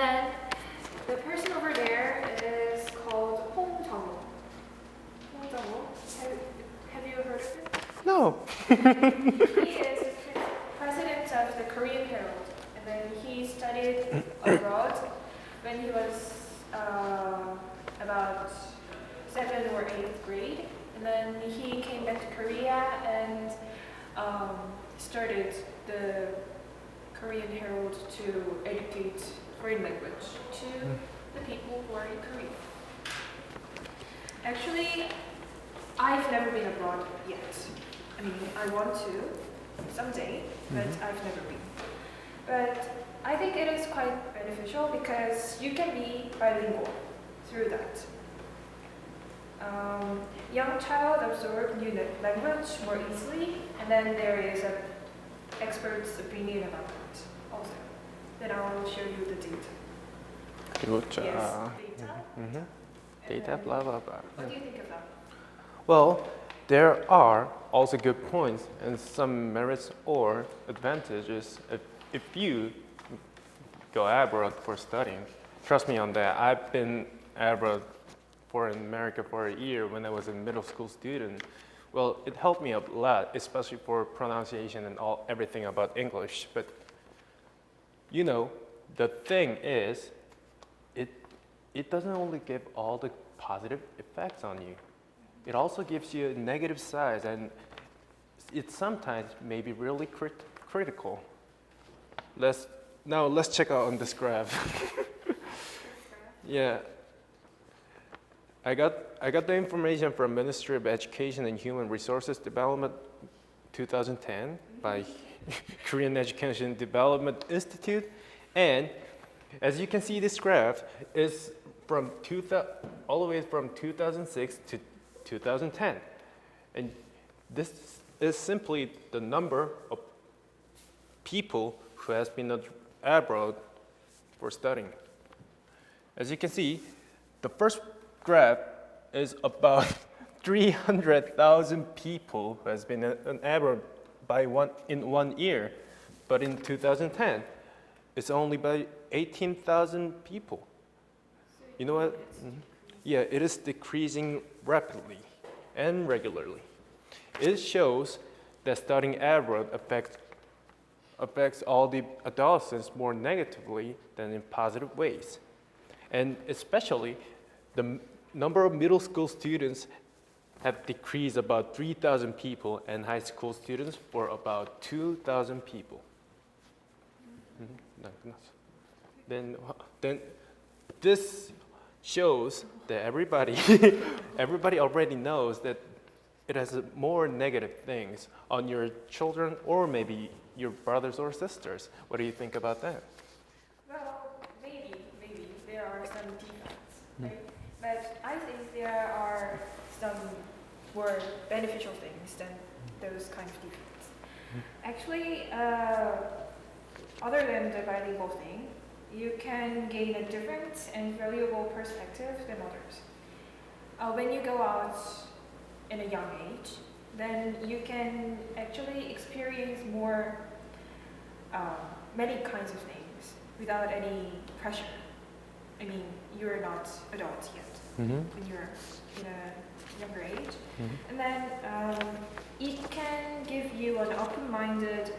then the person over there is called Hong Jung-woo. Hong Jung-woo, have you heard of him? No. He is the president of the Korean Herald, and then he studied abroad when he was about 7th or 8th grade, and then he came back to Korea and started the Korean Herald to educate foreign language to the people who are in Korea. Actually, I've never been abroad yet. I mean, I want to someday, but I've never been. But I think it is quite beneficial because you can be bilingual through that. Young child absorb new language more easily, and then there is an expert's opinion about it also. Then I'll show you the data. Good job. Yes, data. Data, blah, blah, blah. What do you think of that? Well, there are also good points and some merits or advantages if you go abroad for studying. Trust me on that. I've been abroad in America for a year when I was a middle school student. Well, it helped me a lot, especially for pronunciation and everything about English. But you know, the thing is, it doesn't only give all the positive effects on you. It also gives you a negative side, and it sometimes may be really critical. Let's check out on this graph. Yeah. I got the information from Ministry of Education and Human Resources Development 2010 by Korean Education Development Institute, and as you can see, this graph is from all the way from 2006 to 2010, and this is simply the number of people who has been abroad for studying. As you can see, the first graph is about 300,000 people who has been abroad in 1 year, but in 2010, it's only by 18,000 people. You know what? Yeah, it is decreasing rapidly and regularly. It shows that studying abroad affects all the adolescents more negatively than in positive ways. And especially, the number of middle school students have decreased about 3,000 people, and high school students for about 2,000 people. Then this shows that everybody already knows that it has more negative things on your children or maybe your brothers or sisters. What do you think about that? Well, maybe there are some defects, right? But I think there are some more beneficial things than those kind of defects. Actually, other than the bilingual thing, you can gain a different and valuable perspective than others. When you go out in a young age, then you can actually experience more, many kinds of things without any pressure. I mean, you're not adults yet when you're in a younger age. And then it can give you an open-minded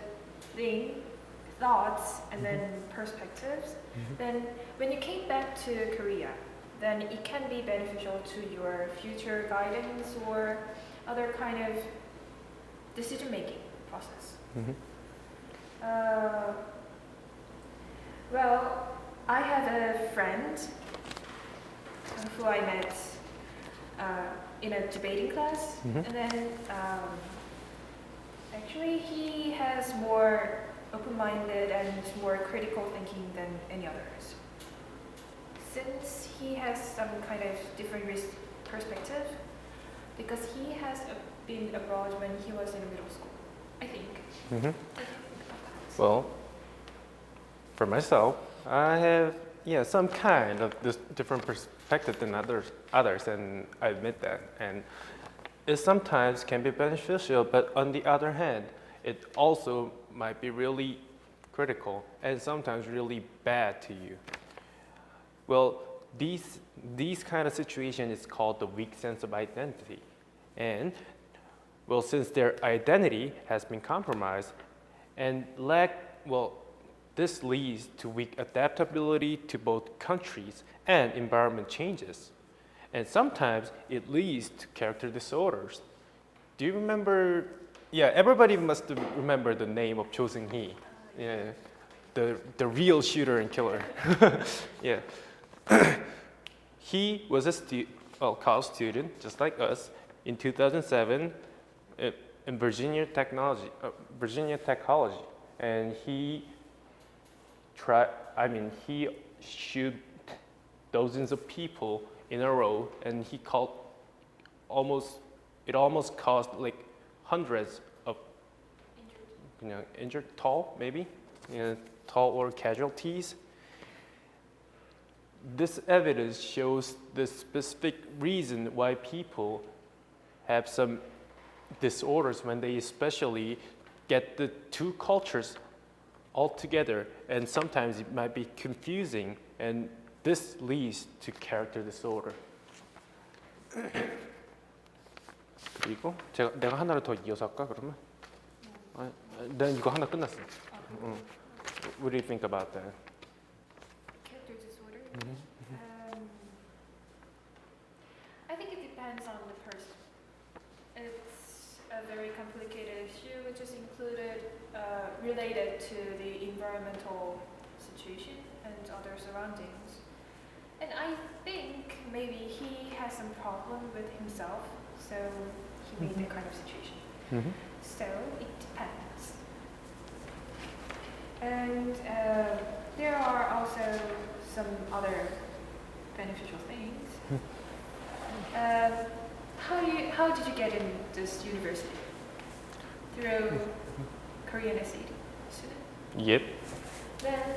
thoughts and then perspectives. Then when you came back to Korea, then it can be beneficial to your future guidance or other kind of decision-making process. Well, I have a friend who I met in a debating class, and then actually he has more open-minded and more critical thinking than any others. Since he has some kind of different perspective, because he has been abroad when he was in middle school, I think. Well, for myself, I have some kind of this different perspective than others, and I admit that. And it sometimes can be beneficial, but on the other hand, it also might be really critical and sometimes really bad to you. Well, these kind of situation is called the weak sense of identity. And well, since their identity has been compromised and this leads to weak adaptability to both countries and environment changes. And sometimes it leads to character disorders. Do you remember? Yeah, everybody must remember the name of Cho Seung-hee. Yeah, the real shooter and killer. Yeah. He was a college student, just like us, in 2007 in Virginia Tech College, and he shoot dozens of people in a row, and he almost caused like hundreds of injured, tall or casualties. This evidence shows the specific reason why people have some disorders when they especially get the two cultures all together, and sometimes it might be confusing, and this leads to character disorder. 그리고 내가 하나를 더 이어서 할까 그러면? 난 이거 하나 끝났어. What do you think about that? Character disorder? I think it depends on the person. It's a very complicated issue which is related to the environmental situation and other surroundings. And I think maybe he has some problem with himself, so he made that kind of situation. So it depends. And there are also some other beneficial things. How did you get in this university? Through Korean student? Yep. Then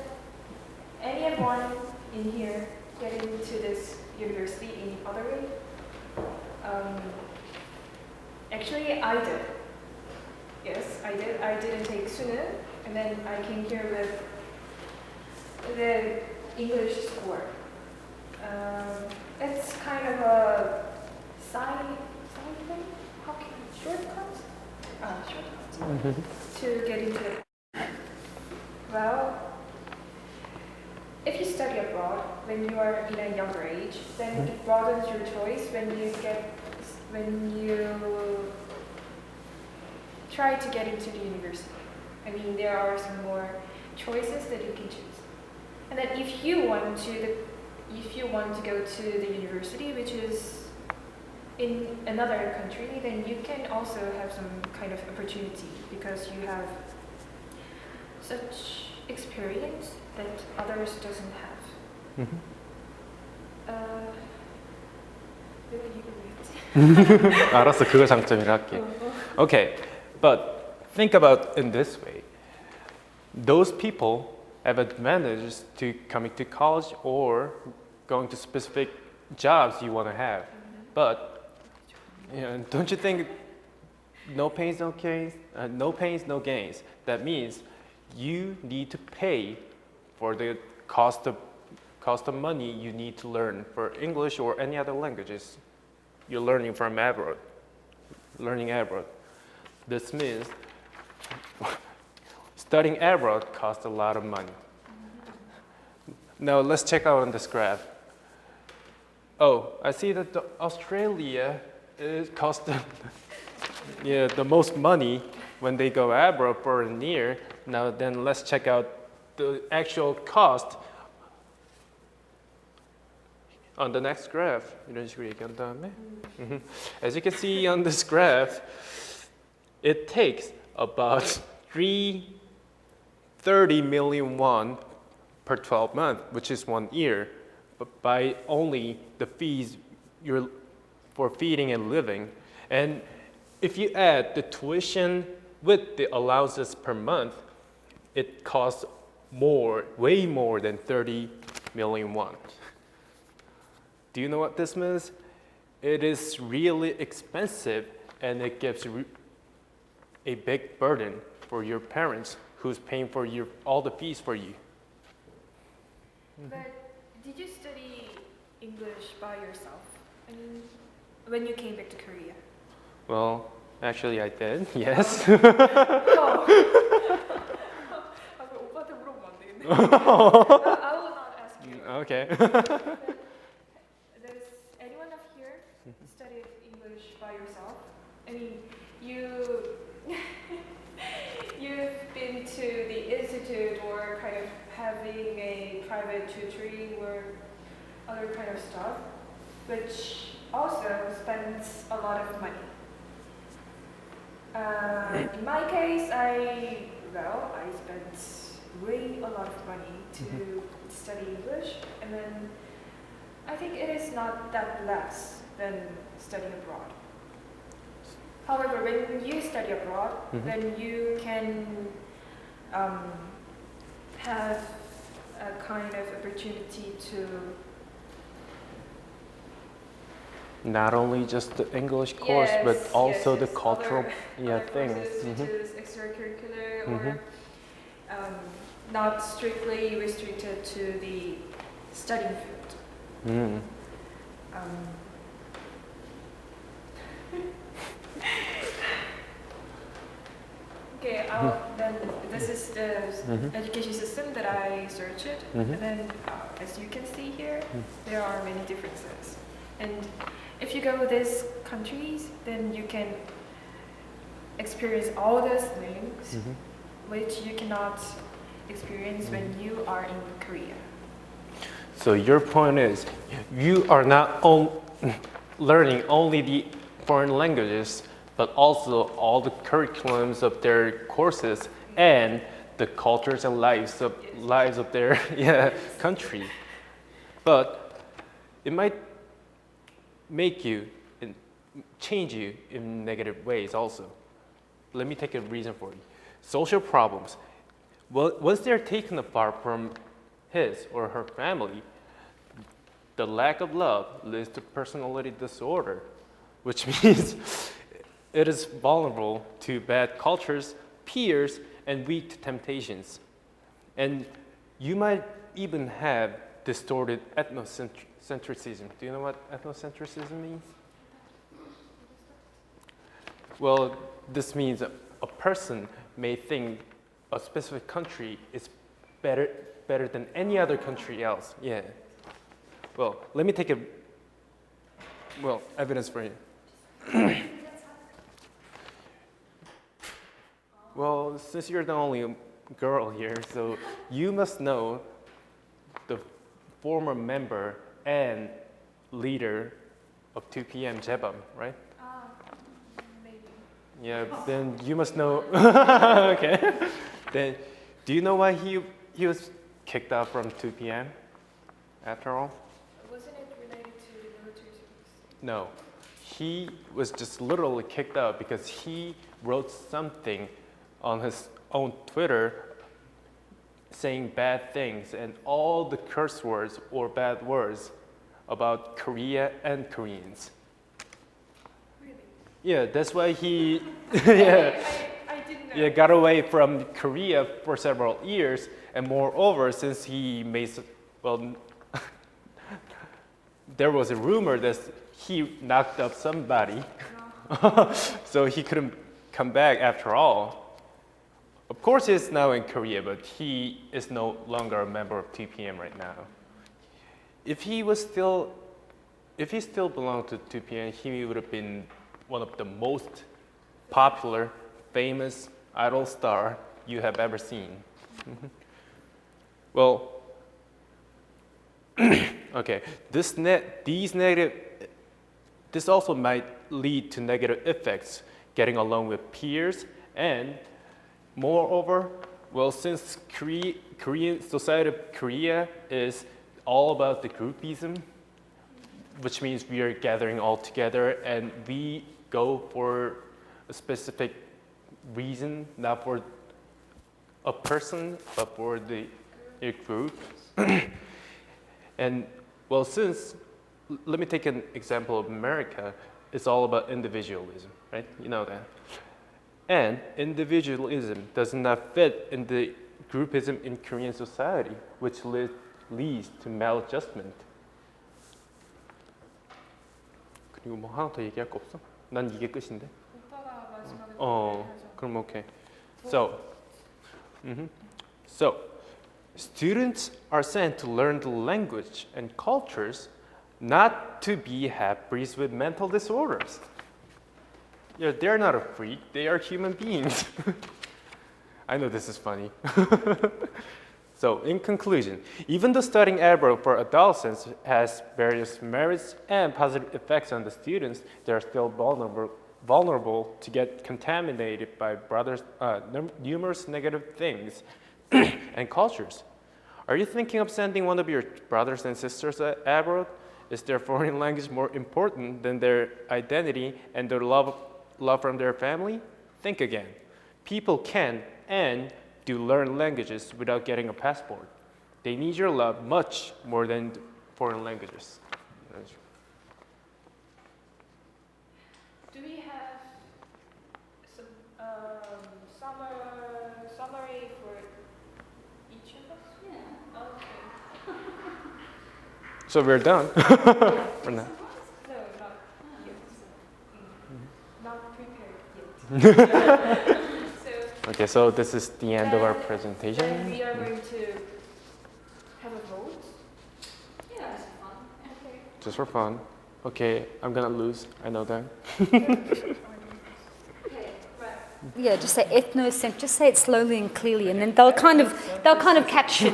anyone in here get into this university in other way? Actually, I did. Yes, I did. I didn't take Sunan, and then I came here with the English score. It's kind of a side thing. How can shortcuts? Shortcuts to get into it. Well, if you study abroad when you are in a younger age, then it broadens your choice when you try to get into the university. I mean, there are some more choices that you can choose. And then if you want to go to the university, which is in another country, then you can also have some kind of opportunity because you have such experience that others doesn't have. 알았어, 그거 장점이라 할게. Okay, but think about in this way. Those people have advantages to coming to college or going to specific jobs you want to have. But don't you think no pains, no gains? No pains, no gains. That means you need to pay for the cost of money you need to learn for English or any other languages you're learning from abroad. This means studying abroad costs a lot of money. Now let's check out on this graph. Oh, I see that Australia costs the most money when they go abroad for a year. Now then let's check out the actual cost on the next graph. 이런 식으로 얘기한 다음에. As you can see on this graph, it takes about 330 million won per 12 months, which is 1 year, but by only the fees for feeding and living. And if you add the tuition with the allowances per month, it costs way more than 30 million won. Do you know what this means? It is really expensive, and it gives a big burden for your parents who's paying for all the fees for you. But Did you study English by yourself? I mean, when you came back to Korea? Well, actually I did, yes. 아, 그 오빠한테 물어보면 안 되겠네. I will not ask you. Okay. Does anyone up here studied English by yourself? I mean, you've been to the institute or kind of having a private tutoring or other kind of stuff, which also spends a lot of money. In my case, I spent way a lot of money to study English, and then I think it is not that less than studying abroad. However, when you study abroad, then you can have a kind of opportunity to Not only just the English course, but also the cultural other things. courses, such as extracurricular or not strictly restricted to the studying field. Okay, then this is the education system that I searched, and then as you can see here, there are many differences. And if you go to these countries, then you can experience all those things which you cannot experience when you are in Korea. So your point is, you are not learning only the foreign languages, but also all the curriculums of their courses and the cultures and lives of their country. But it might make you and change you in negative ways also. Let me take a reason for you. Social problems. Well, once they're taken apart from his or her family, the lack of love leads to personality disorder, which means it is vulnerable to bad cultures, peers, and weak to temptations. And you might even have distorted ethnocentrism. Do you know what ethnocentrism means? Well, this means a person may think a specific country is better than any other country else. Yeah. Well, let me take evidence for you. Well, since you're the only girl here, so you must know the former member and leader of 2 p.m. Jebam, right? Maybe. Yeah, then you must know. Okay. Then, do you know why he was kicked out from 2 p.m. after all? Wasn't it related to the military service? No. He was just literally kicked out because he wrote something on his own Twitter saying bad things and all the curse words or bad words about Korea and Koreans. Really? Yeah, that's why he I didn't know. got away from Korea for several years, and moreover, since he made there was a rumor that he knocked up somebody, so he couldn't come back after all. Of course, he's now in Korea, but he is no longer a member of 2 p.m. right now. If he still belonged to 2 p.m., he would have been one of the most popular, famous idol star you have ever seen. Well, okay, this also might lead to negative effects, getting along with peers, and moreover, well, since Korean society of Korea is all about the groupism, which means we are gathering all together and we go for a specific reason, not for a person, but for a group. And well, let me take an example of America. It's all about individualism, right? You know that. And individualism does not fit in the groupism in Korean society, which leads to maladjustment. 그리고 뭐 하나 더 얘기할 거 없어? 난 이게 끝인데. 오빠가 마지막에 그럼 오케이. So, so students are sent to learn the language and cultures, not to be half-breeds with mental disorders. Yeah, they're not a freak. They are human beings. I know this is funny. So, in conclusion, even though studying abroad for adolescents has various merits and positive effects on the students, they are still vulnerable to get contaminated by numerous negative things and cultures. Are you thinking of sending one of your brothers and sisters abroad? Is their foreign language more important than their identity and their love from their family? Think again. People can and do learn languages without getting a passport. They need your love much more than foreign languages. Do we have some summary for each of us? Yeah. Okay. So we're done. For now. No, not yet. Not prepared yet. Okay, so this is the end of our Then presentation. we are going to have a vote. Yeah, it's fun. Okay. Just for fun. Okay, I'm gonna lose. I know that. Yeah, just say ethnocent. Just say it slowly and clearly, and then they'll kind of catch it.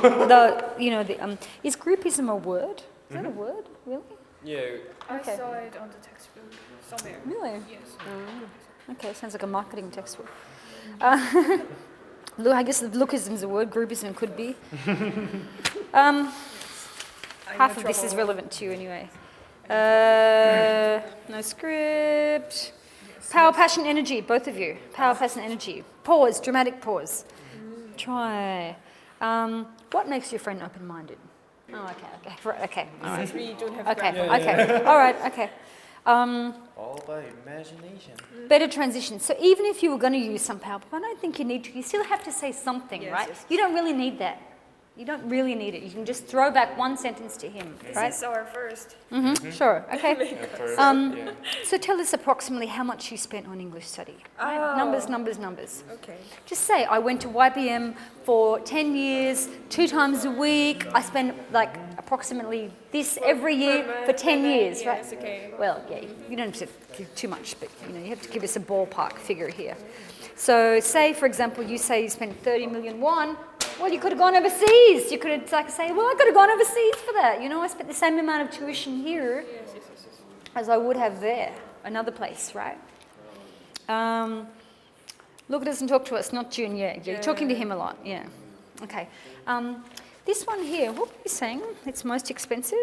Is groupism a word? Is that a word? Really? Yeah. I Okay. saw it on the textbook somewhere. Really? Yes. Okay, sounds like a marketing textbook. Look, I guess lookism is a word. Groupism could be. Half of this is relevant to you anyway. No script. Power, passion, energy. Both of you. Power, passion, energy. Pause. Dramatic pause. Try. What makes your friend open-minded? Oh, okay. Right, okay. All right. Since we don't have Okay. grammar. Okay. All right. Okay. All by imagination. Better transition. So even if you were going to use some PowerPoint, I don't think you need to. You still have to say something, Yes, right? yes. You don't really need that. You don't really need it. You can just throw back one sentence to him, right? This is our first. Sure. Okay. First, So tell us approximately how much you spent on English study. Right? Oh. Numbers. Okay. Just say, I went to YBM for 10 years, 2 times a week. I spent like approximately this every year for 10 years, right? Yes, okay. Well, yeah, you don't have to give too much, but you have to give us a ballpark figure here. So say, for example, you say you spent 30 million won. Well, you could have gone overseas. You could have say, well, I could have gone overseas for that. I spent the same amount of tuition here as I would have there, another place, right? Luca doesn't talk to us, not June, yeah. You're talking to him a lot, yeah. Okay. This one here, what were you saying? It's most expensive?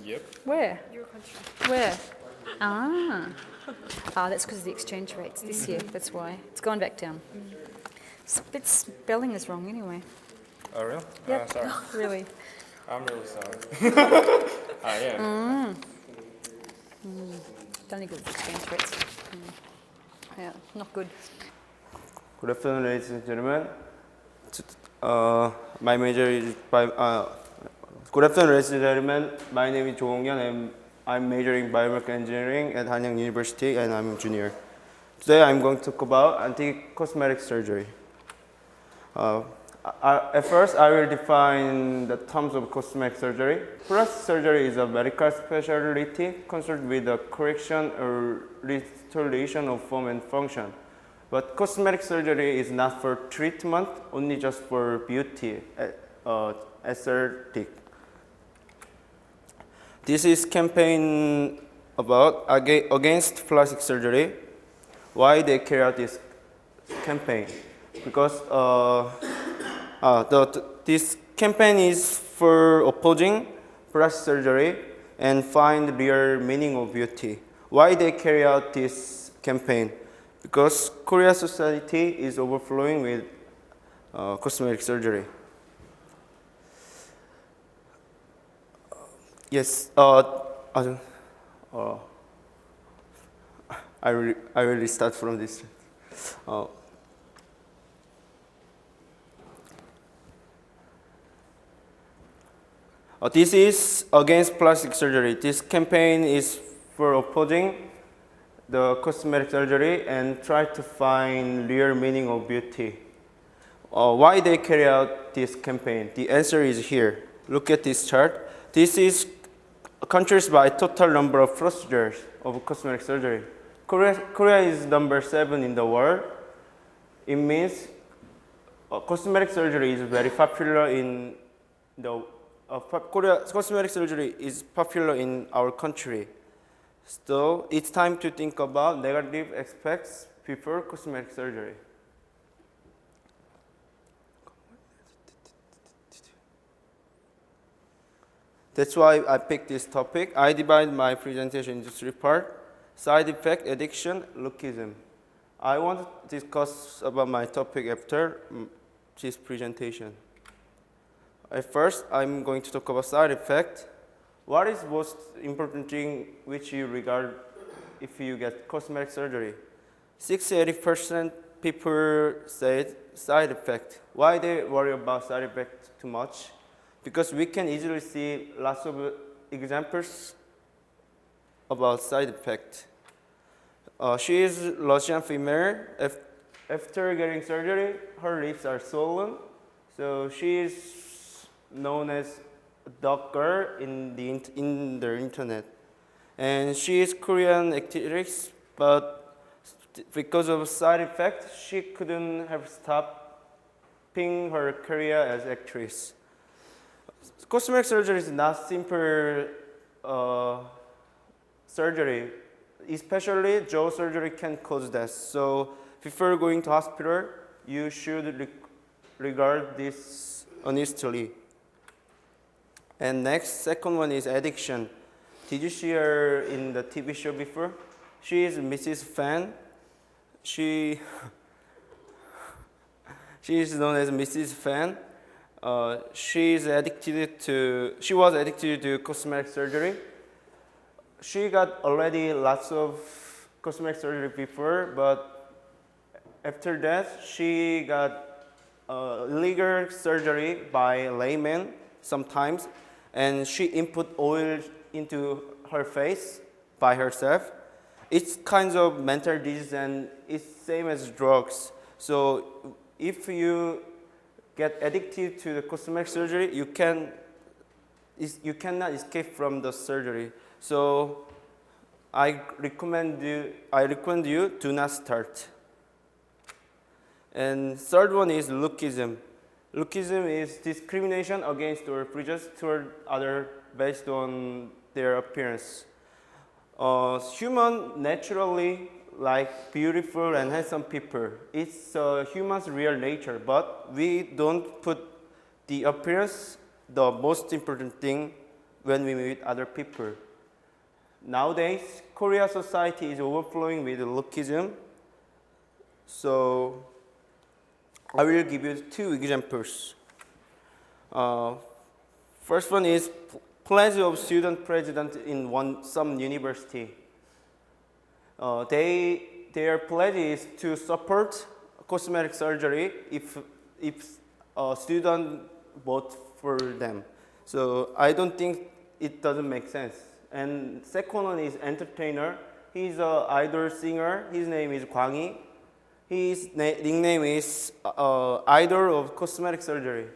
Yep. Where? Your country. Where? That's because of the exchange rates this year. That's why. It's gone back down. Spelling is wrong anyway. Oh, really? Yep. Sorry. Really. I'm really sorry. Yeah. Don't think it's exchange rates. Yeah, not good. Good afternoon, ladies and gentlemen. My major is Good afternoon, ladies and gentlemen. My name is Jo Hong-yeon and I'm majoring in biomedical engineering at Hanyang University and I'm a junior. Today I'm going to talk about anti-cosmetic surgery. At first, I will define the terms of cosmetic surgery. Plastic surgery is a medical specialty concerned with the correction or restoration of form and function. But cosmetic surgery is not for treatment, only just for beauty, aesthetic. This is campaign about against plastic surgery. Why they carry out this campaign? Because this campaign is for opposing plastic surgery and find real meaning of beauty. Why they carry out this campaign? Because Korea society is overflowing with cosmetic surgery. Yes, I will start from this. This is against plastic surgery. This campaign is for opposing the cosmetic surgery and try to find real meaning of beauty. Why they carry out this campaign? The answer is here. Look at this chart. This is countries by total number of procedures of cosmetic surgery. Korea is number 7 in the world. It means cosmetic surgery is very popular in the cosmetic surgery is popular in our country. So it's time to think about negative aspects before cosmetic surgery. That's why I picked this topic. I divide my presentation into 3 parts: side effect, addiction, lookism. I want to discuss about my topic after this presentation. At first, I'm going to talk about side effect. What is most important thing which you regard if you get cosmetic surgery? 60-80% people said side effect. Why they worry about side effect too much? Because we can easily see lots of examples about side effect. She is Russian female. After getting surgery, her lips are swollen. So she is known as a dog girl in the internet. And she is Korean actress, but because of side effect, she couldn't have stopping her career as actress. Cosmetic surgery is not simple surgery. Especially jaw surgery can cause death. So before going to hospital, you should regard this honestly. And next, second one is addiction. Did you see her in the TV show before? She is Mrs. Fan. She is known as Mrs. Fan. She was addicted to cosmetic surgery. She got already lots of cosmetic surgery before, but after that, she got illegal surgery by layman sometimes, and she input oil into her face by herself. It's kind of mental disease, and it's same as drugs. So if you get addicted to the cosmetic surgery, you cannot escape from the surgery. So I recommend you do not start. And third one is lookism. Lookism is discrimination against or prejudice toward others based on their appearance. Humans naturally like beautiful and handsome people. It's human's real nature, but we don't put the appearance the most important thing when we meet other people. Nowadays, Korea society is overflowing with lookism. So I will give you 2 examples. First one is pledge of student president in some university. Their pledge is to support cosmetic surgery if a student vote for them. So I don't think it doesn't make sense. And second one is entertainer. He's an idol singer. His name is Kwang. His nickname is idol of cosmetic surgery.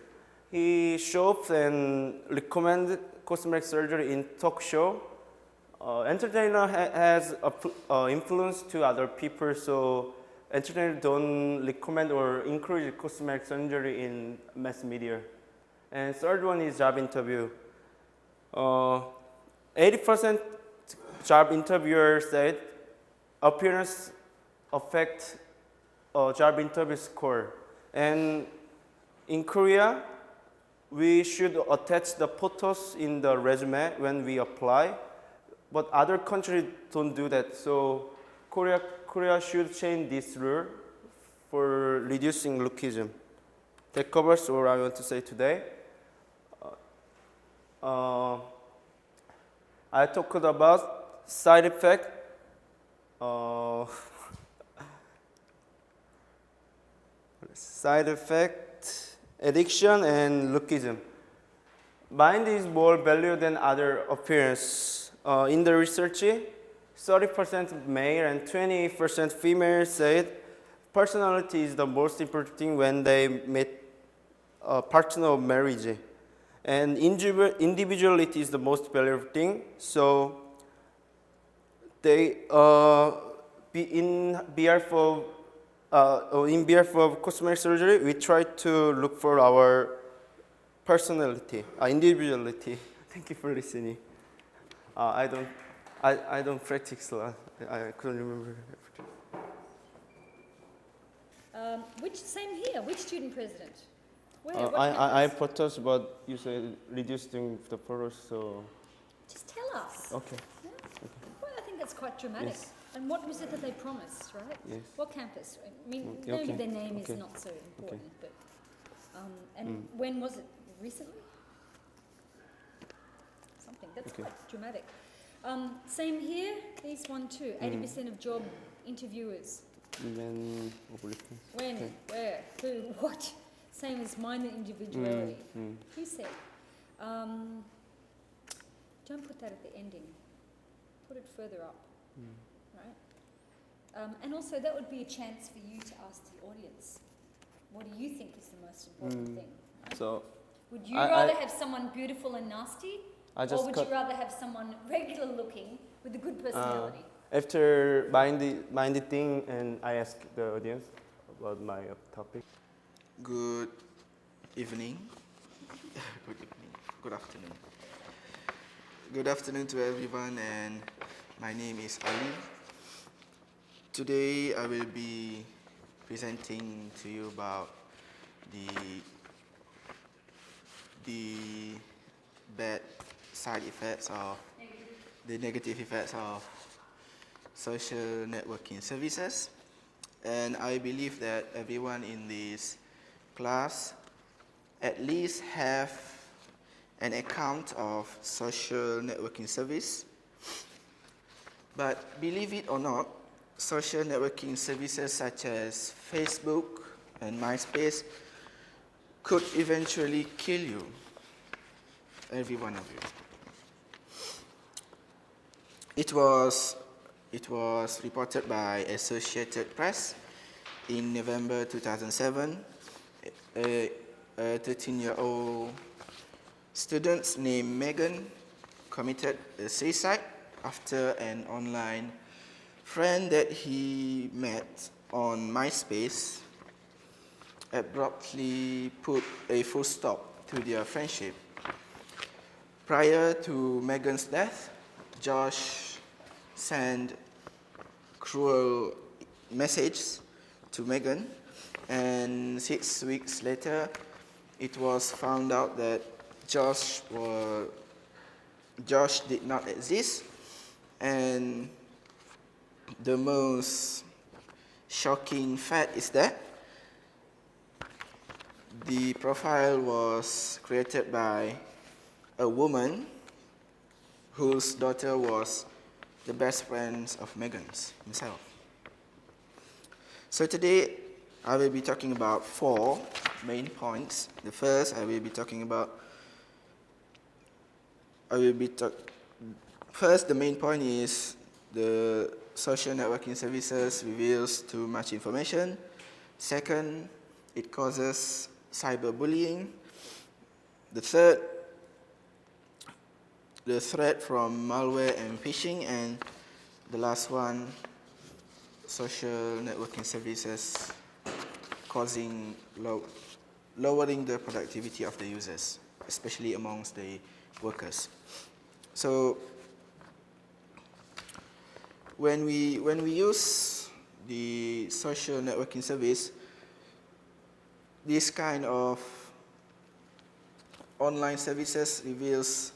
He shows and recommends cosmetic surgery in talk show. Entertainer has influence to other people, so entertainer don't recommend or encourage cosmetic surgery in mass media. And third one is job interview. 80% job interviewers said appearance affect job interview score. And in Korea, we should attach the photos in the resume when we apply, but other countries don't do that. So Korea should change this rule for reducing lookism. That covers what I want to say today. I talked about side effect, addiction, and lookism. mind is more valued than other appearance. In the research, 30% male and 20% female said personality is the most important thing when they meet a partner of marriage. And individuality is the most valuable thing. So they in behalf of cosmetic surgery, we try to look for our personality, individuality. Thank you for listening. I don't practice a lot. I couldn't remember. Same here. Which student president? Where? What I campus? proposed, but you said reducing the photos, so Just tell us. okay. Yeah. Well, I think that's quite dramatic. Yes. And what was it that they promised, right? Yes. What campus? I mean, Mm, maybe okay. their name is Okay. not so important, but and Mm. when was it? Recently? Something. That's Okay. quite dramatic. Same here. These one too. 80% of job interviewers. Then When? Okay. Where? Who? What? Same as mind and individuality. Who said? Don't put that at the ending. Put it further up. Right? And also, that would be a chance for you to ask the audience, what do you think is the most important thing? Right? So Would you I- rather have someone beautiful and nasty, I or just would cut you rather have someone regular looking with a good personality? after mind the thing, and I ask the audience about my topic. Good evening. Good evening. Good afternoon. Good afternoon to everyone, and my name is Ali. Today I will be presenting to you about the bad side effects of the negative effects of social networking services. And I believe that everyone in this class at least have an account of social networking service. But believe it or not, social networking services such as Facebook and MySpace could eventually kill you, every one of you. It was reported by Associated Press in November 2007. A 13-year-old student named Megan committed a suicide after an online friend that he met on MySpace abruptly put a full stop to their friendship. Prior to Megan's death, Josh sent cruel messages to Megan, and 6 weeks later, it was found out that Josh did not exist, and the most shocking fact is that the profile was created by a woman whose daughter was the best friend of Megan's himself. So today I will be talking about 4 main points. The first I will be talking about first, the main point is the social networking services reveals too much information. Second, it causes cyberbullying. The third, the threat from malware and phishing. And the last one, social networking services causing lowering the productivity of the users, especially amongst the workers. So when we use the social networking service, this kind of online services reveals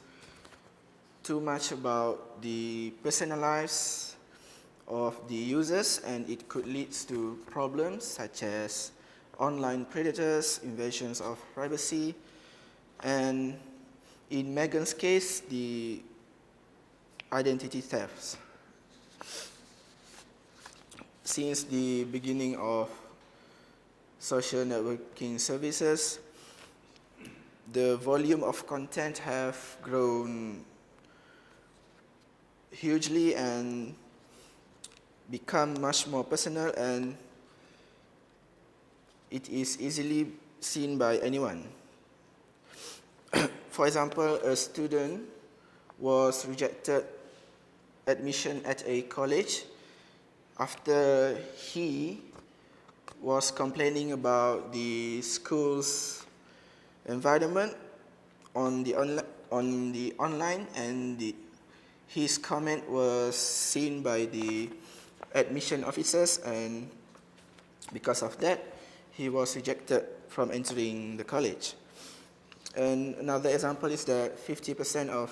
too much about the personal lives of the users, and it could lead to problems such as online predators, invasions of privacy, and in Megan's case, the identity thefts. Since the beginning of social networking services, the volume of content have grown hugely and become much more personal, and it is easily seen by anyone. For example, a student was rejected admission at a college after he was complaining about the school's environment on the online, and his comment was seen by the admission officers, and because of that, he was rejected from entering the college. And another example is that 50% of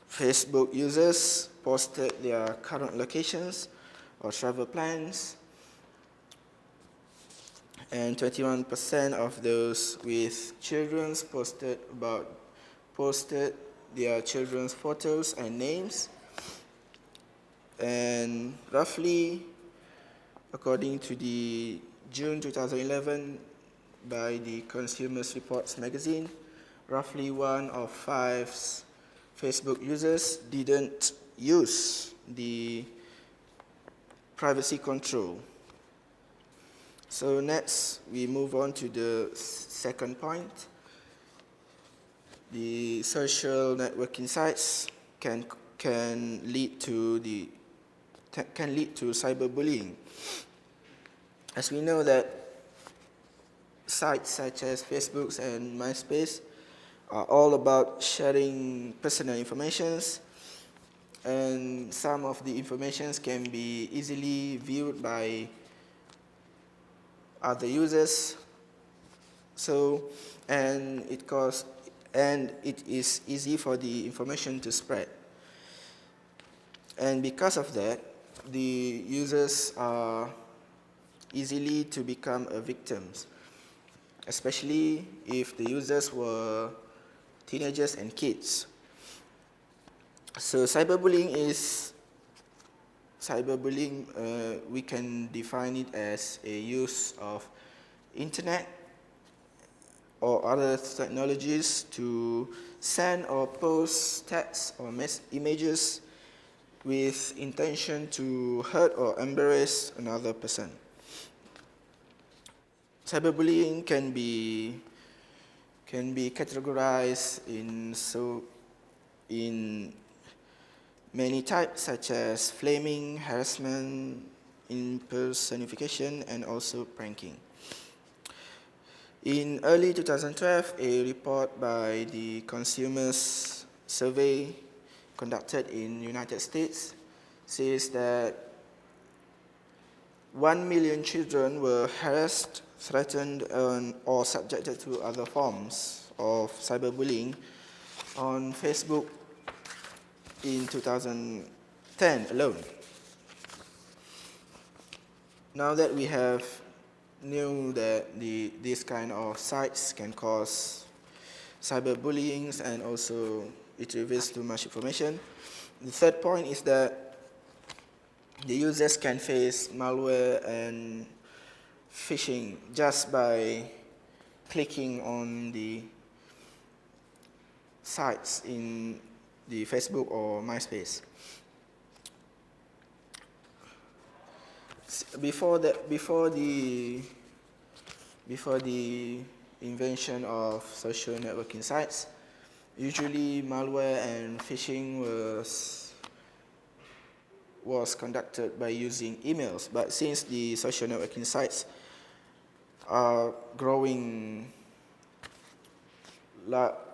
Facebook users posted their current locations or travel plans, and 21% of those with children posted their children's photos and names. And roughly, according to the June 2011 by the Consumer Reports magazine, roughly 1 of 5 Facebook users didn't use the privacy control. So next, we move on to the second point. The social networking sites can lead to cyberbullying. As we know that sites such as Facebook and MySpace are all about sharing personal information, and some of the information can be easily viewed by other users. And it is easy for the information to spread. And because of that, the users are easily to become victims, especially if the users were teenagers and kids. So cyberbullying, we can define it as a use of internet or other technologies to send or post texts or images with intention to hurt or embarrass another person. Cyberbullying can be categorized in many types, such as flaming, harassment, impersonification, and also pranking. In early 2012, a report by the Consumers Survey conducted in the United States says that 1 million children were harassed, threatened, or subjected to other forms of cyberbullying on Facebook in 2010 alone. Now that we have knew that these kind of sites can cause cyberbullying and also it reveals too much information, the third point is that the users can face malware and phishing just by clicking on the sites in the Facebook or MySpace. Before the invention of social networking sites, usually malware and phishing was conducted by using emails. But since the social networking sites are growing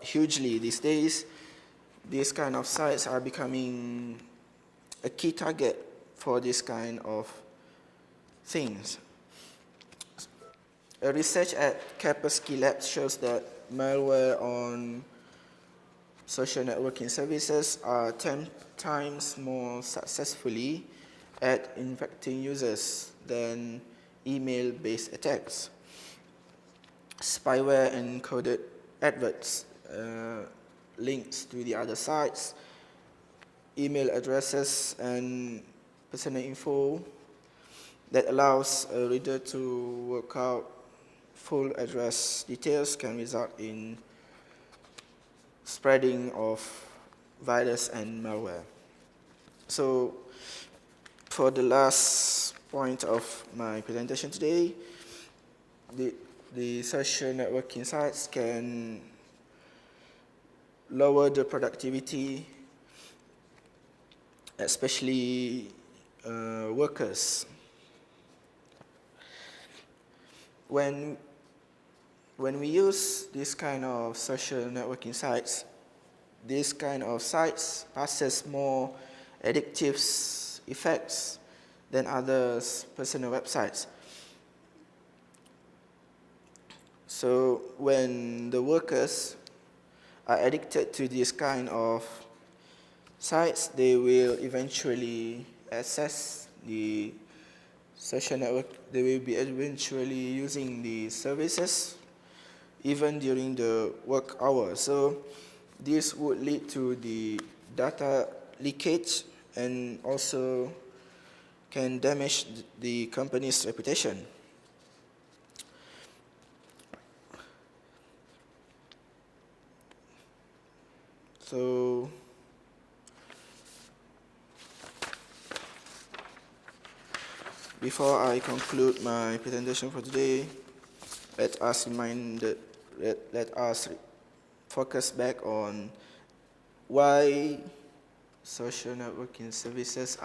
hugely these days, these kind of sites are becoming a key target for this kind of things. A research at Kaspersky Labs shows that malware on social networking services are 10 times more successfully at infecting users than email-based attacks. Spyware encoded adverts, links to the other sites, email addresses, and personal info that allows a reader to work out full address details can result in spreading of virus and malware. So for the last point of my presentation today, the social networking sites can lower the productivity, especially workers. When we use this kind of social networking sites, this kind of sites possess more addictive effects than other personal websites. So when the workers are addicted to this kind of sites, they will eventually access the social network. They will be eventually using the services even during the work hours. So this would lead to the data leakage and also can damage the company's reputation. So before I conclude my presentation for today, let us focus back on why social networking services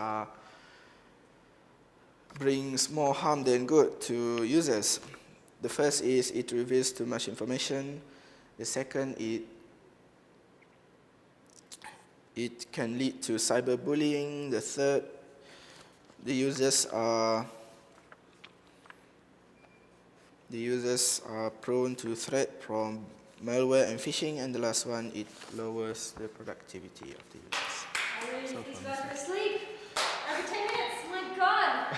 brings more harm than good to users. The first is it reveals too much information. The second, it can lead to cyberbullying. The third, the users are prone to threat from malware and phishing. And the last one, it lowers the productivity of the users. I really need these guys to sleep. Over 10 minutes, my God.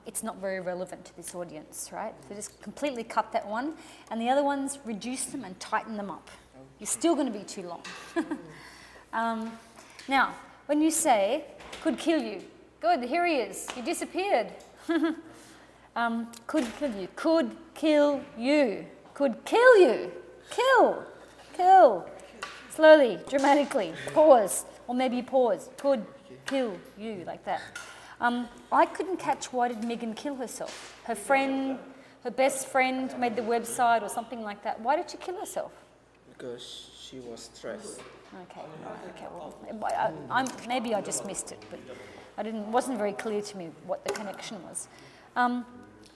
It's not very relevant to this audience, right? So just completely cut that one. And the other ones, reduce them and tighten them up. You're still going to be too long. Now, when you say, could kill you, good, here he is, he disappeared. Could kill you, could kill you, could kill you, kill. Slowly, dramatically, pause, or maybe pause, could kill you, like that. I couldn't catch, why did Megan kill herself? Her friend, her best friend made the website or something like that. Why did she kill herself? Because she was stressed. Okay, well, maybe I just missed it, but it wasn't very clear to me what the connection was.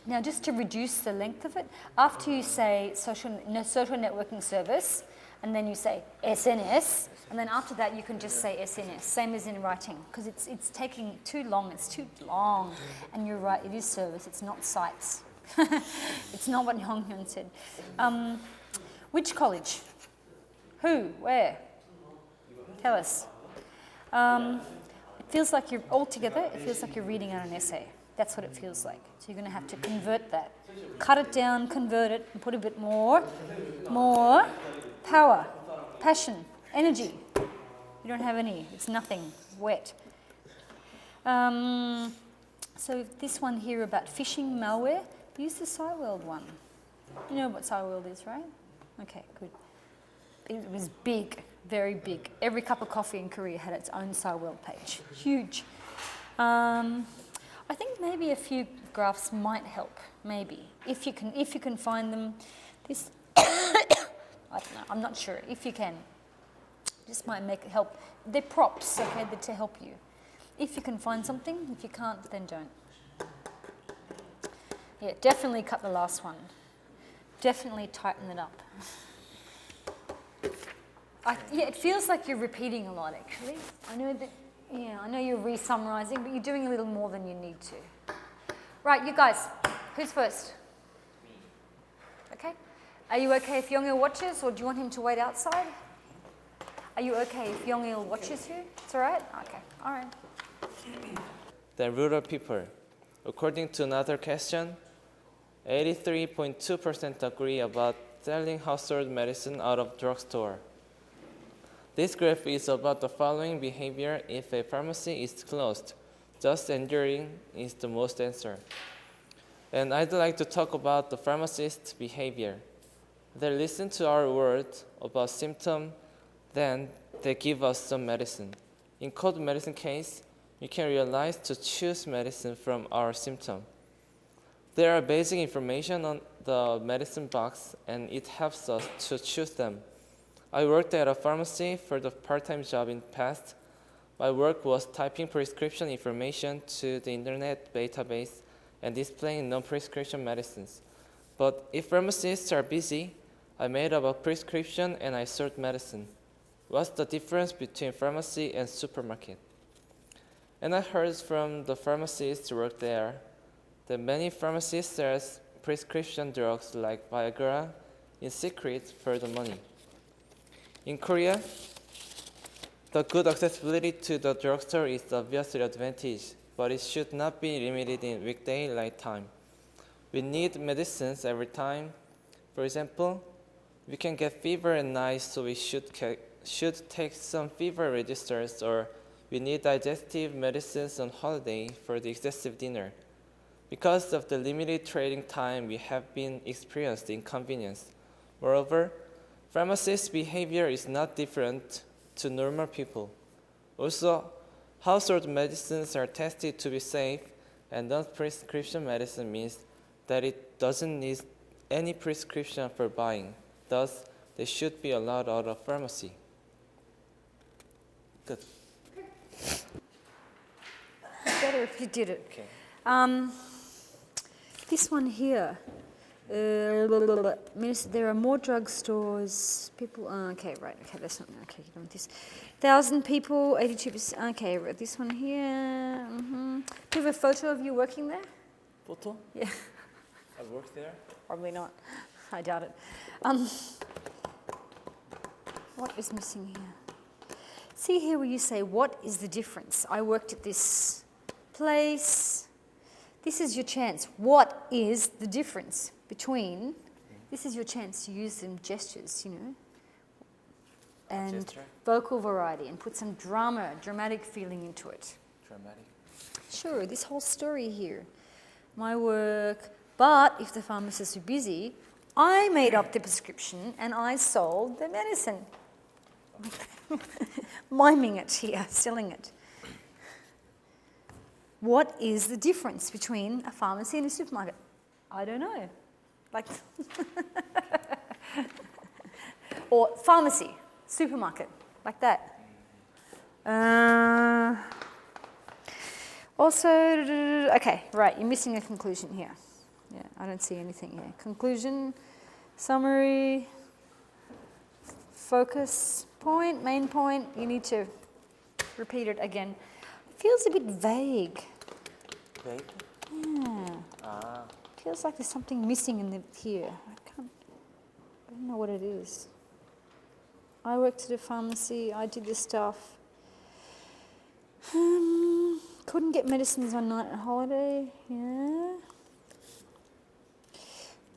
Now, just to reduce the length of it, after you say social networking service, and then you say SNS, and then after that you can just say SNS, same as in writing, because it's taking too long, it's too long, and you're right, it is service, it's not sites. It's not what Hong Hyun said. Which college? Who? Where? Tell us. It feels like you're all together, it feels like you're reading out an essay. That's what it feels like. So you're going to have to convert that. Cut it down, convert it, and put a bit more power, passion, energy. You don't have any. It's nothing. Wet. So this one here about phishing malware, use the SciWorld one. You know what SciWorld is, right? Okay, good. It was big, very big. Every cup of coffee in Korea had its own SciWorld page. Huge. I think maybe a few graphs might help. Maybe if you can find them. This I don't know. I'm not sure. If you can, this might make it help. They're props, okay? They're to help you. If you can find something. If you can't, then don't. Yeah, definitely cut the last one. Definitely tighten it up. Yeah, it feels like you're repeating a lot, actually. I know that. Yeah, I know you're re-summarising, but you're doing a little more than you need to. Right, you guys, who's first? Okay. Are you okay if Yongil watches, or do you want him to wait outside? Are you okay if Yongil watches you? It's all right? Okay, all right. The rural people. According to another question, 83.2% agree about selling household medicine out of drugstore. This graph is about the following behavior if a pharmacy is closed. just enduring is the most answer. And I'd like to talk about the pharmacist's behavior. They listen to our words about symptom, then they give us some medicine. In cold medicine case, you can realize to choose medicine from our symptom. There are basic information on the medicine box, and it helps us to choose them. I worked at a pharmacy for the part-time job in the past. My work was typing prescription information to the internet database and displaying non-prescription medicines. But if pharmacists are busy, I made up a prescription and I sold medicine. What's the difference between pharmacy and supermarket? And I heard from the pharmacists who work there that many pharmacies sell prescription drugs like Viagra in secret for the money. In Korea, the good accessibility to the drugstore is obviously an advantage, but it should not be limited in weekday light time. We need medicines every time. For example, we can get fever at night, so we should take some fever registers, or we need digestive medicines on holiday for the excessive dinner. Because of the limited trading time, we have been experienced inconvenience. Moreover, pharmacists' behavior is not different to normal people. Also, household medicines are tested to be safe, and non-prescription medicine means that it doesn't need any prescription for buying. Thus, they should be allowed out of pharmacy. Good. Better if you did it. Okay. This one here. There are more drugstores. People. Okay, right. Okay, that's not. Okay, you don't want this. 1,000 people, 82%. Okay, this one here. Do you have a photo of you working there? Photo? Yeah. I worked there. Probably not. I doubt it. What is missing here? See here where you say, what is the difference? I worked at this place. This is your chance. What is the difference between, this is your chance to use some gestures, you know, and Gesture? vocal variety, and put some dramatic feeling into it. Dramatic. Sure, this whole story here. My work, but if the pharmacists are busy, I made up the prescription and I sold the medicine. Miming it here, selling it. What is the difference between a pharmacy and a supermarket? I don't know. Like, or pharmacy, supermarket, like that. Also, okay, right, you're missing a conclusion here. Yeah, I don't see anything here. Conclusion, summary, focus, point, main point. You need to repeat it again. It feels a bit vague. Vague? Yeah. Feels like there's something missing in here. I don't know what it is. I worked at a pharmacy. I did this stuff. Couldn't get medicines on night and holiday. Yeah.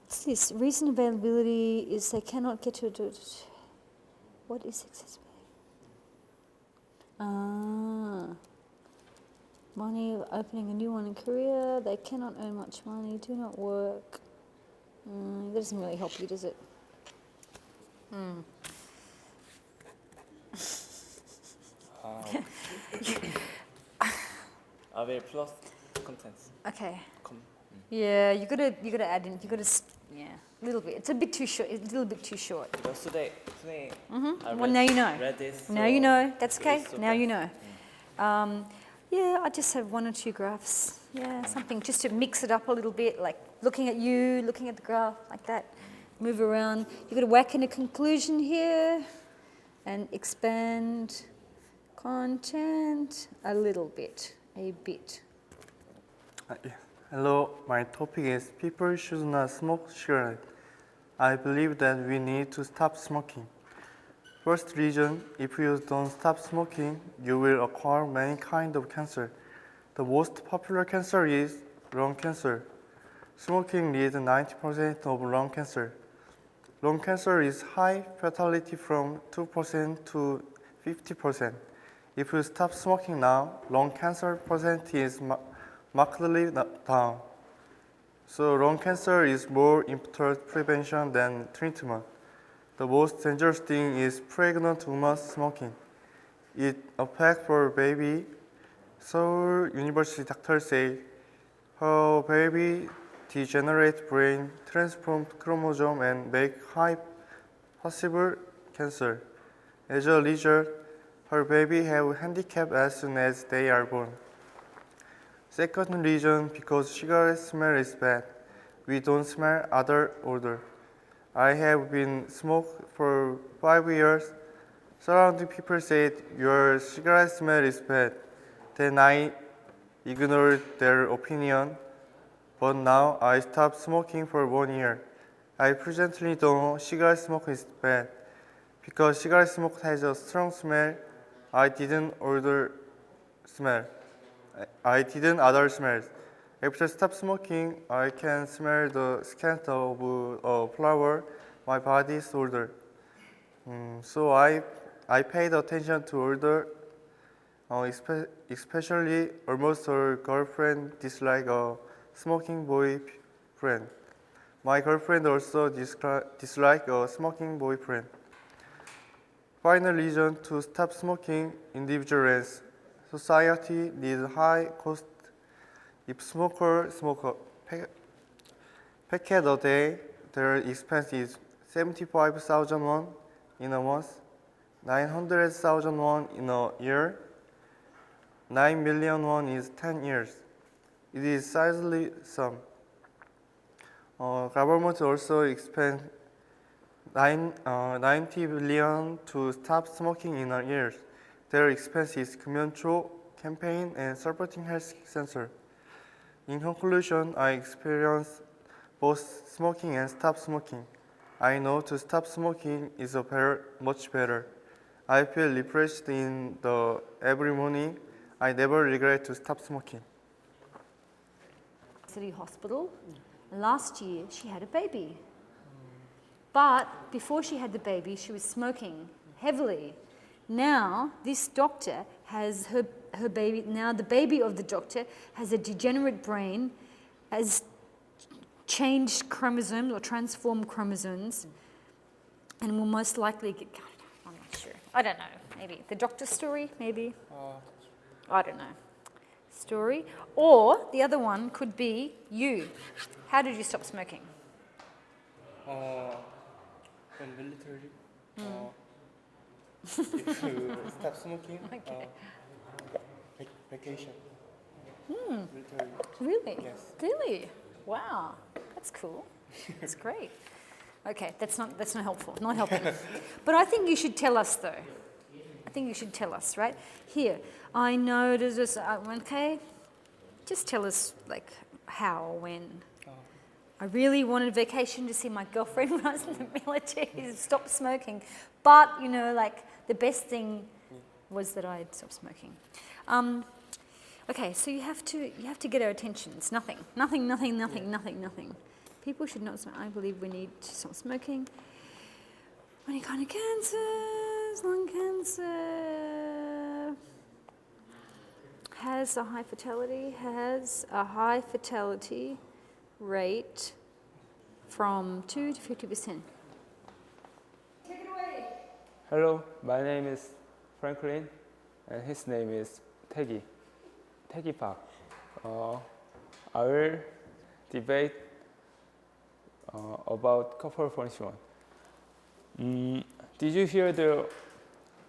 What's this? Reason availability is they cannot get to it. What is accessibility? Money, opening a new one in Korea. They cannot earn much money, do not work. That doesn't really help you, does it? Are there plus contents? Okay. Yeah, you gotta add in. Yeah, a little bit. It's a bit too short. It's a little bit too short. Because today Well, now you know. read this, Now so you know. That's okay. it's Now okay. you know. Yeah, I just have 1 or 2 graphs. Yeah, something just to mix it up a little bit, like looking at you, looking at the graph, like that. Move around. You've got to whack in a conclusion here and expand content a little bit, a bit. Hello, my topic is people should not smoke cigarette. I believe that we need to stop smoking. First reason, if you don't stop smoking, you will acquire many kinds of cancer. The most popular cancer is lung cancer. Smoking leads 90% of lung cancer. Lung cancer is high fatality from 2% to 50%. If you stop smoking now, lung cancer percentage is markedly down. So lung cancer is more important prevention than treatment. The most dangerous thing is pregnant women smoking. It affects her baby. Seoul University doctors say her baby degenerate brain, transform chromosome and make high possible cancer. As a result, her baby have handicap as soon as they are born. Second reason, because cigarette smell is bad. We don't smell other odor. I have been smoked for 5 years. Surrounding people said your cigarette smell is bad. Then I ignored their opinion. But now I stopped smoking for 1 year. I presently know cigarette smoke is bad. Because cigarette smoke has a strong smell, I didn't other smells. After stop smoking, I can smell the scent of a flower. My body is older. So I paid attention to older, especially almost her girlfriend dislike a smoking boyfriend. My girlfriend also dislike a smoking boyfriend. Final reason to stop smoking, individuals. Society needs high cost. If smokers smoke a packet a day, their expense is 75,000 won in a month, 900,000 won in a year, 9 million won is 10 years. It is sizable sum. Government also expend 90 billion to stop smoking in a year. Their expense is control campaign and supporting health center. In conclusion, I experienced both smoking and stop smoking. I know to stop smoking is much better. I feel refreshed in the every morning. I never regret to stop smoking. City Hospital. Last year, she had a baby. But before she had the baby, she was smoking heavily. Now, this doctor has her baby, now the baby of the doctor has a degenerate brain, has changed chromosomes or transformed chromosomes, and will most likely get, I'm not sure. I don't know, maybe. The doctor's story, maybe? I don't know. Story. Or the other one could be you. How did you stop smoking? When military, if you stop smoking, Okay. vacation. Military. Really? Yes. Really? Wow. That's cool. That's great. Okay, that's not helpful. Not helping. But I think you should tell us though. I think you should tell us, right? Here, I know there's this. Okay, just tell us like how, when. I really wanted vacation to see my girlfriend when I was in the military to stop smoking. But, like the best thing was that I had stopped smoking. Okay, so you have to get our attention. It's nothing. People should not smoke. I believe we need to stop smoking. Any kind of cancers, lung cancer has a high fatality rate from 2 to 50%. Take it away. Hello, my name is Franklin, and his name is Taegi Park. I will debate about corporal punishment. Did you hear the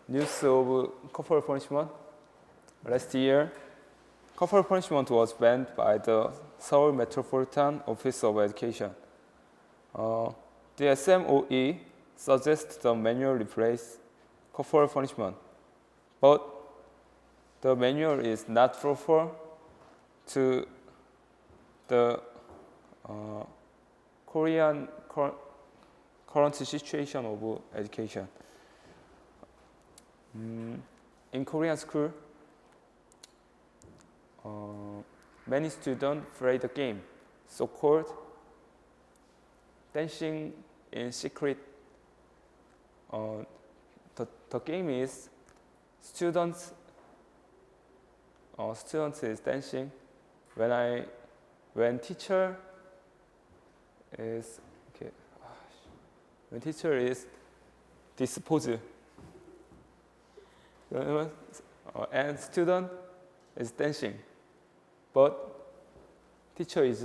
news of corporal punishment? Last year, corporal punishment was banned by the Seoul Metropolitan Office of Education. The SMOE suggests the manual replace corporal punishment, but the manual is not proper to the Korean current situation of education. In Korean school, many students play the game, so-called dancing in secret. The game is students student is dancing, when teacher is when teacher is disposed, and student is dancing, but teacher is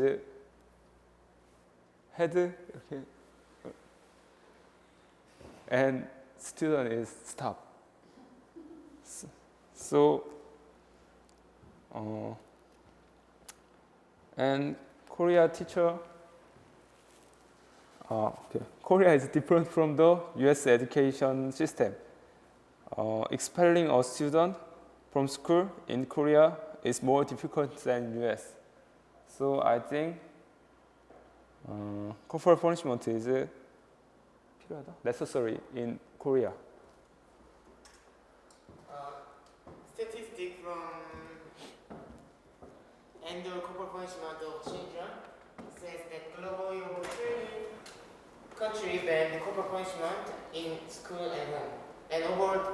head, okay, and student is stop. So, and Korea teacher, Korea is different from the US education system. Expelling a student from school in Korea is more difficult than US. So I think corporal punishment is 필요하다, necessary in Korea. Statistic from end corporal punishment of children says that globally over 30 countries ban corporal punishment in school and home, and over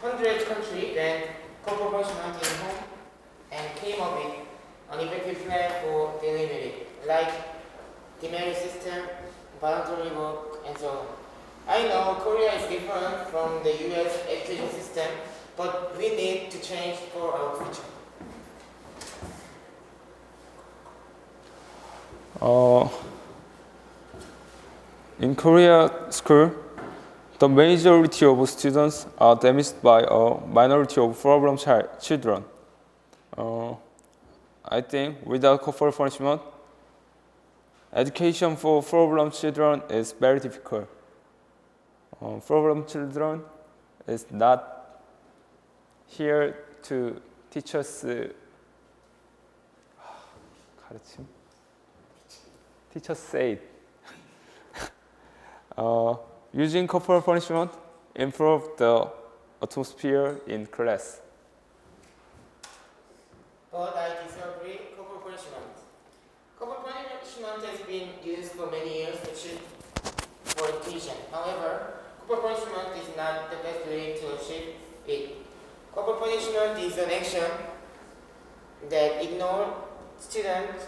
100 countries ban corporal punishment in home, and came up with an effective plan for dealing with it, like demerit system, voluntary work, and so on. I know Korea is different from the US education system, but we need to change for our future. In Korea school, the majority of students are damaged by a minority of problem children. I think without corporal punishment, education for problem children is very difficult. Problem children is not here to teach us 가르침? Teacher said using corporal punishment improve the atmosphere in class. But I disagree. Corporal punishment. Corporal punishment has been used for many years for education. However, corporal punishment is not the best way to achieve it. Corporal punishment is an action that ignores students'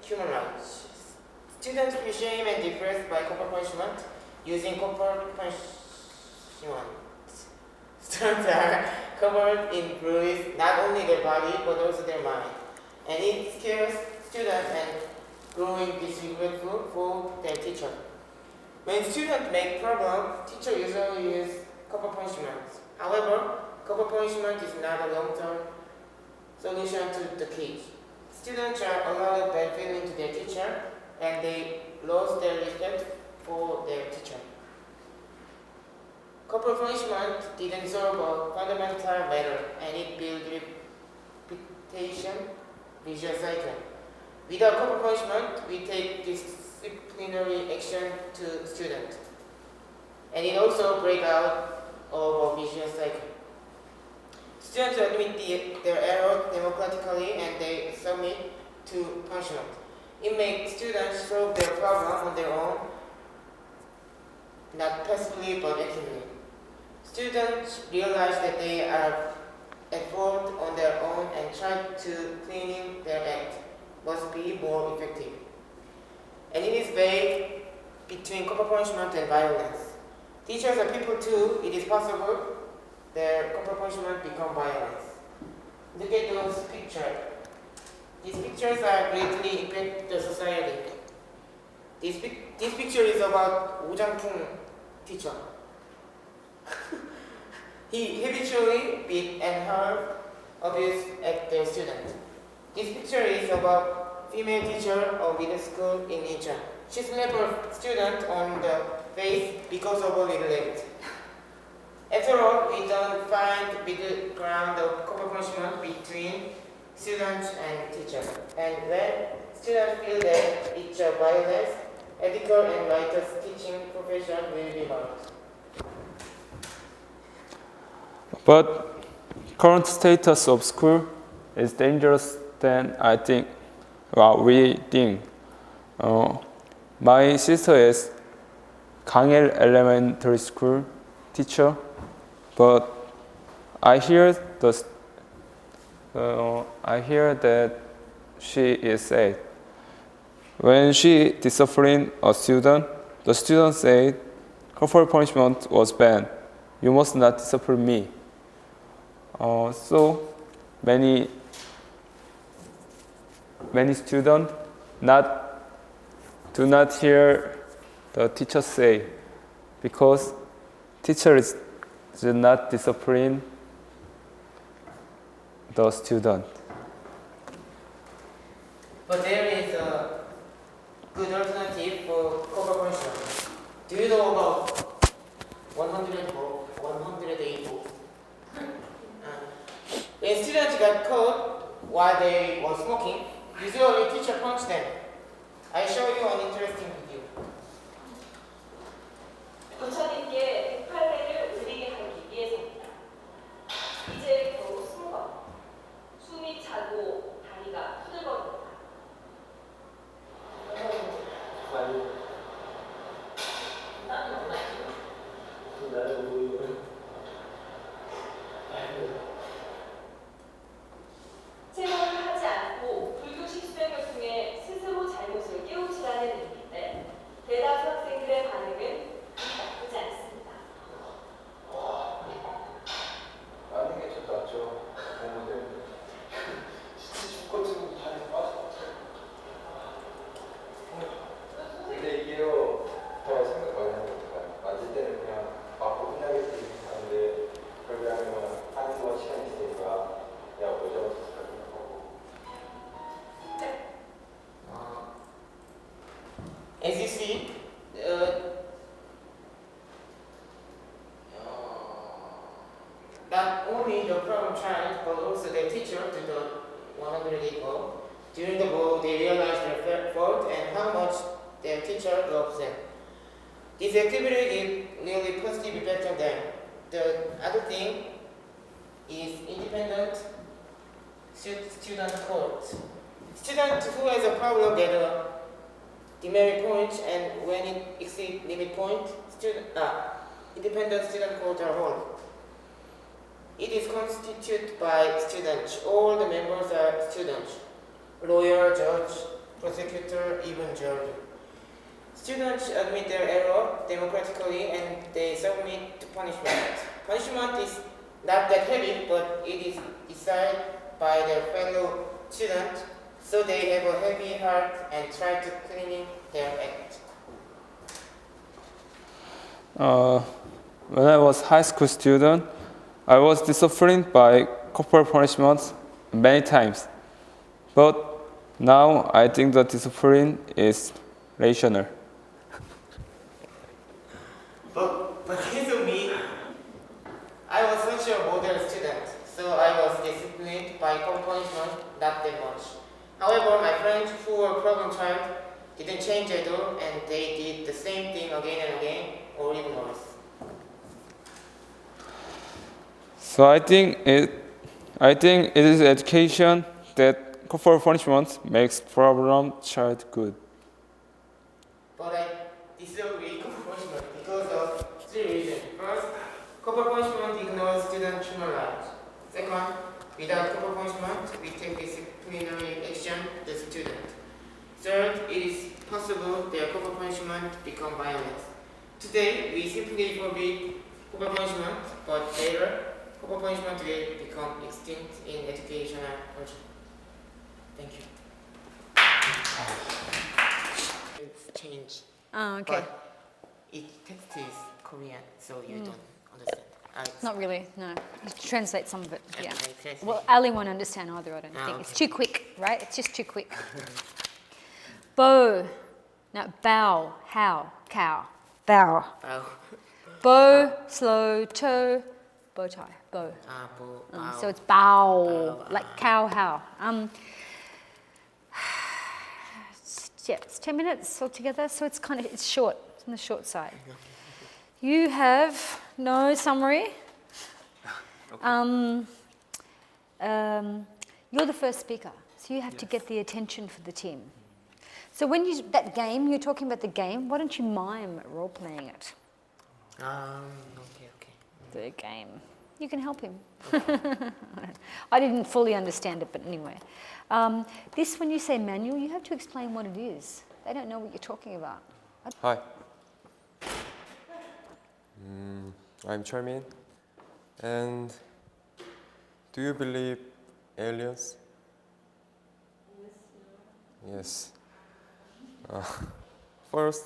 human rights. Students feel shame and depressed by corporal punishment. Using corporal punishment, students are covered in bruises, not only their body but also their mind, and it scares students and growing disrespectful for their teacher. When students make problem, teacher usually use corporal punishment. However, corporal punishment is not a long-term solution to the kids. Students are allowed bad feeling to their teacher, and they lose their respect for their teacher. Corporal punishment didn't solve a fundamental matter, and it built reputation, vicious cycle. Without corporal punishment, we take disciplinary action to students, and it also breaks out of a vicious cycle. Students admit their error democratically, and they submit to punishment. It makes students solve their problem on their own, not passively but actively. Students realize that they are at fault on their own and try to cleaning their act must be more effective. And it is vague between corporal punishment and violence. Teachers are people too. It is possible their corporal punishment become violence. Look at those pictures. These pictures are greatly impact the society. This picture is about Oh Jang-pung teacher. He habitually beat and hurt, abuse at the student. This picture is about female teacher of middle school in Incheon. She slapped a student on the face because of a little leg. After all, we don't find middle ground of corporal punishment between students and teachers. And when students feel that it's a violence, ethical and righteous teaching profession will be hurt. But current status of school is dangerous than I think. We think. My sister is Gangil Elementary School teacher, but I hear the I hear that she is sad. When she disciplined a student, the student said, corporal punishment was banned. You must not discipline me. So many students do not hear the teacher say, because teachers do not discipline the student. But there is a good alternative for corporal punishment. Do you know about 108? When students got caught while they were smoking, usually teacher punched them. I show you an interesting video. 부처님께 108회를 드리게 하기 위해서입니다. 이제 겨우 20번. 숨이 차고 다리가 후들거립니다. 체험을 하지 않고 불교식 수행을 통해 스스로 잘못을 깨우치라는 의미인데 대다수 학생들의 반응은 그리 나쁘지 않습니다. 아는 게 좀 낫죠. 공부들 죽고지금 다리 빠져. 근데 이게요, 더 생각 많이 하는 거니까 만질 때는 그냥 맞고 끝나겠지 하는데 그렇게 하면 하는 동안 시간이 있으니까 그냥 오자마자 생각하고. As you see, not only the problem child, but also the teacher to the 108 ball. During the ball, they realized their fault and how much their teacher loves them. This activity gives really positive effect on them. The other thing is independent student court. Student who has a problem get a demerit point, and when it exceeds limit point, independent student court are held. It is constituted by students. All the members are students. Lawyer, judge, prosecutor, even jury. Students admit their error democratically and they submit to punishment. Punishment is not that heavy, but it is decided by their fellow students, so they have a heavy heart and try to clean their act. When I was high school student, I was disciplined by corporal punishments many times. But now I think the discipline is rational. But case of me, I was such a model student, so I was disciplined by corporal punishment not that much. However, my friends who were problem child didn't change at all, and they did the same thing again and again, or even worse. So I think it is education that corporal punishment makes problem child good. But I disagree with corporal punishment because of three reasons. First, corporal punishment ignores student human rights. Second, without corporal punishment, we take disciplinary action to the student. Third, it is possible that corporal punishment become violence. Today, we simply forbid corporal punishment, but later, corporal punishment will become extinct in educational culture. Thank you. It's change. Oh, okay. But it text is Korean, so you don't understand. Not really, no. You translate some of it, yeah. Okay. Well, Ali won't understand either, I don't think. It's okay. too quick, right? It's just too quick. Bow. No, bow. How? Cow. Bow. Oh. Bow, slow, toe, bow tie. Bow. So it's bow, like cow, how. It's 10 minutes altogether, so it's short. It's on the short side. You have no summary. You're the first speaker, so you have to get the attention for the team. So when that game, you're talking about the game, why don't you mime role-playing it? Okay. The game. You can help him. I didn't fully understand it, but anyway. This, when you say manual, you have to explain what it is. They don't know what you're talking about. Hi. I'm Charmin. And do you believe aliens? Yes. First,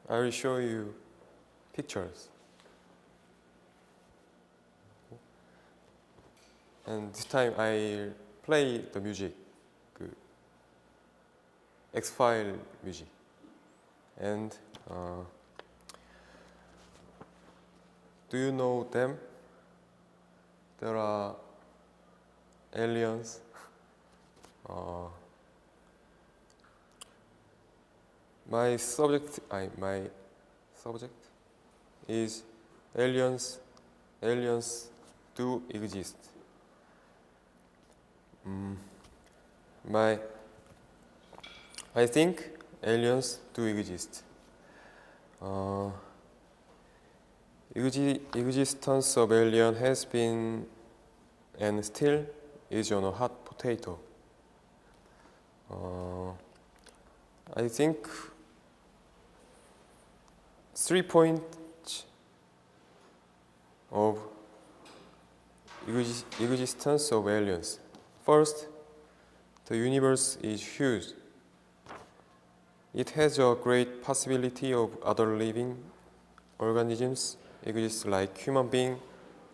I will show you pictures. And this time I play the music, 그 X-File music. And do you know them? There are aliens. My subject is aliens. Aliens do exist. I think aliens do exist. Existence of alien has been and still is on a hot potato. I think 3 points of existence of aliens. First, the universe is huge. It has a great possibility of other living organisms exist like human being,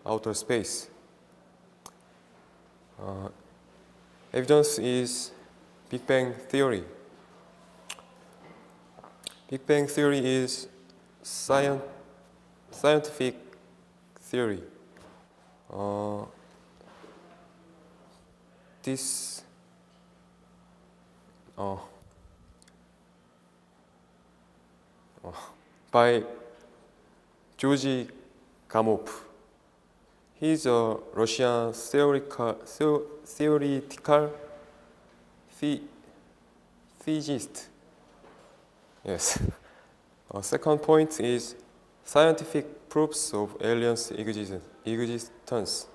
outer space. Evidence is Big Bang theory. Big Bang theory is scientific theory. By Georgy Gamov. He is a Russian theoretical physicist. Yes. Second point is scientific proofs of aliens' existence.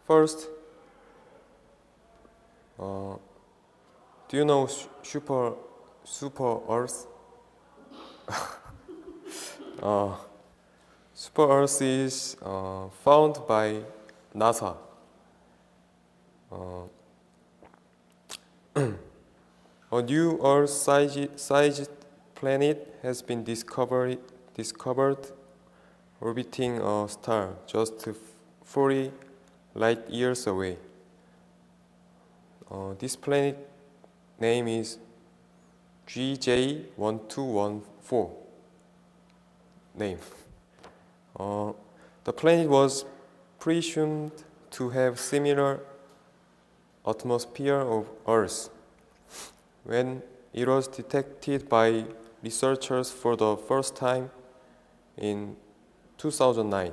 First, do you know super Earth? Super Earth is found by NASA. A new Earth-sized planet has been discovered orbiting a star just 40 light years away. This planet name is GJ1214 name. The planet was presumed to have similar atmosphere of Earth. When it was detected by researchers for the first time in 2009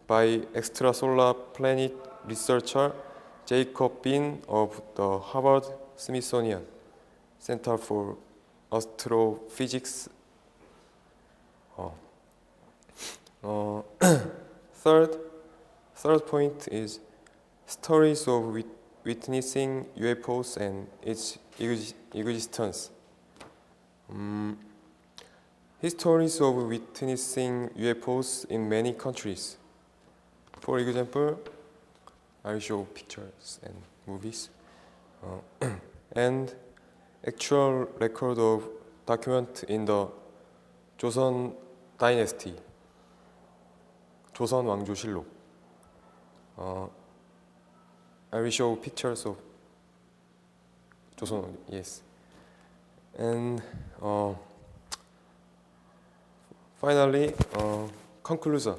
by extrasolar planet researcher Jacob Bean of the Harvard Smithsonian Center for Astrophysics. Third point is stories of witnessing UFOs and its existence. Histories of witnessing UFOs in many countries. For example, I'll show pictures and movies. And actual record of document in the Joseon Dynasty, 조선 왕조실록. I will show pictures of Joseon, yes. And finally, conclusion.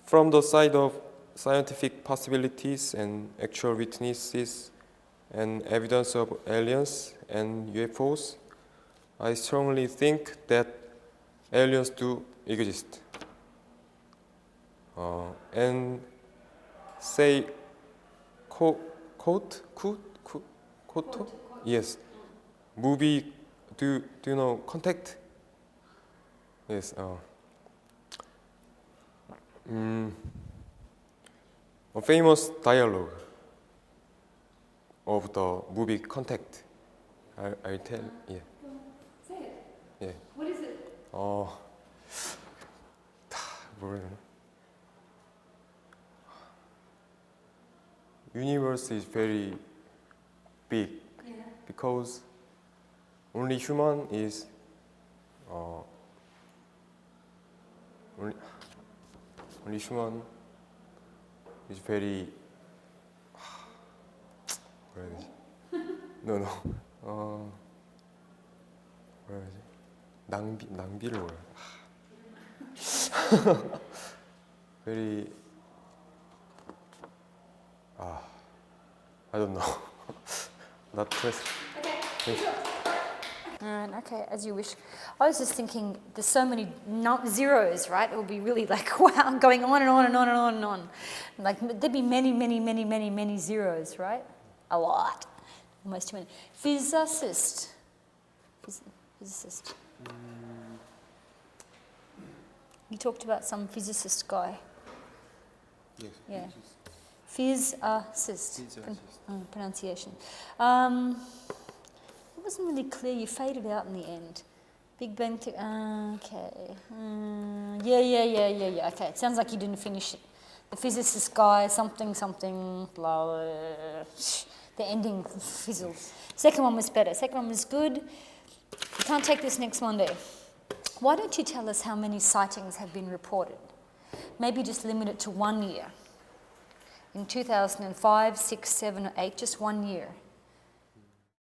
From the side of scientific possibilities and actual witnesses and evidence of aliens and UFOs, I strongly think that aliens do exist. And say, quote? Yes. Movie, do you know Contact? Yes. A famous dialogue of the movie Contact. I'll tell. Yeah. Say it. Yeah. What is it? 모르겠네. Universe is very big because only human is only human is very 뭐라 해야 되지? No. 뭐라 해야 되지? 낭비를 뭐라 해야 very I don't know. Not present. Okay, as you wish. I was just thinking, there's so many zeros, right? It will be really like, wow, going on and on and on and on and on. Like, there'd be many, many, many, many, many zeros, right? A lot. Almost too many. Physicist. Physicist. You talked about some physicist guy. Yes. Yeah. Physicist. Pronunciation. It wasn't really clear. You faded out in the end. Big Bang Theory. Okay. Yeah. Okay. It sounds like you didn't finish it. The physicist guy, something, blah, blah. The ending fizzled. Second one was better. Second one was good. You can't take this next Monday. Why don't you tell us how many sightings have been reported? Maybe just limit it to 1 year. In 2005, 6, 7, or 8, just 1 year.